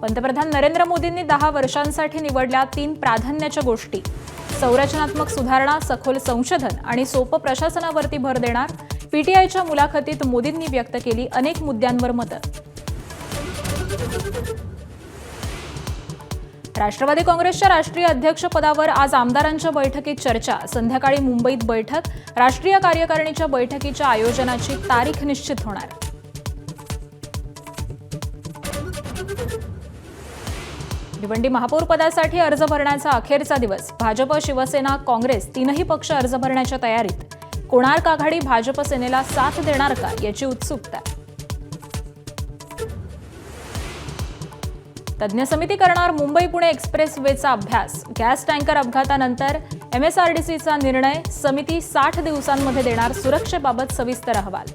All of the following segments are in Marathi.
पंतप्रधान नरेंद्र मोदींनी 10 वर्षांसाठी निवडल्या 3 प्राधान्याच्या गोष्टी. संरचनात्मक सुधारणा, सखोल संशोधन आणि सोपं प्रशासनावरती भर देणार. पीटीआयच्या मुलाखतीत मोदींनी व्यक्त केली अनेक मुद्द्यांवर मतं. राष्ट्रवादी काँग्रेसच्या राष्ट्रीय अध्यक्षपदावर आज आमदारांच्या बैठकीत चर्चा. संध्याकाळी मुंबईत बैठक. राष्ट्रीय कार्यकारिणीच्या बैठकीच्या आयोजनाची तारीख निश्चित होणार. भिवंडी महापौर पदासाठी अर्ज भरण्याचा अखेरचा दिवस. भाजप, शिवसेना, काँग्रेस तीनही पक्ष अर्ज भरण्याच्या तयारीत. कोणार्क आघाडी भाजप सेनेला साथ देणार का याची उत्सुकता. तज्ञ समिती करणार मुंबई पुणे एक्सप्रेसवेचा अभ्यास. गॅस टँकर अपघातानंतर एमएसआरडीसीचा निर्णय. समिती 60 दिवसांमध्ये देणार सुरक्षेबाबत सविस्तर अहवाल.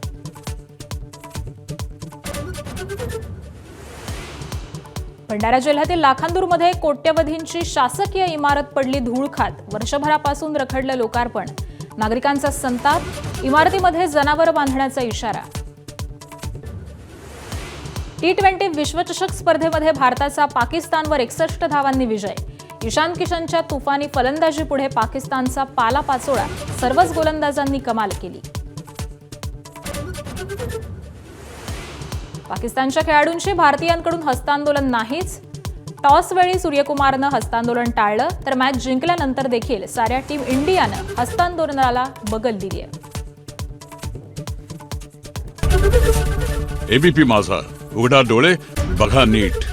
भंडारा जिल्ह्यातील लाखांदूरमध्ये कोट्यवधींची शासकीय इमारत पडली धूळ खात. वर्षभरापासून रखडलं लोकार्पण. नागरिकांचा संताप. इमारतीमध्ये जनावर बांधण्याचा इशारा. T20 विश्वचषक स्पर्धेमध्ये भारताचा पाकिस्तानवर 61 धावांनी विजय. ईशान किशनच्या तुफानी फलंदाजीपुढे पाकिस्तानचा पालापाचोळा. सर्वच गोलंदाजांनी कमाल केली. पाकिस्तानच्या खेळाडूंशी भारतीयांकडून हस्तांदोलन नाहीच. टॉसवेळी सूर्यकुमारनं हस्तांदोलन टाळलं, तर मॅच जिंकल्यानंतर देखील साऱ्या टीम इंडियानं हस्तांदोलनाला बगल दिली आहे. एबीपी माझा, उघडा डोळे बघा नीट.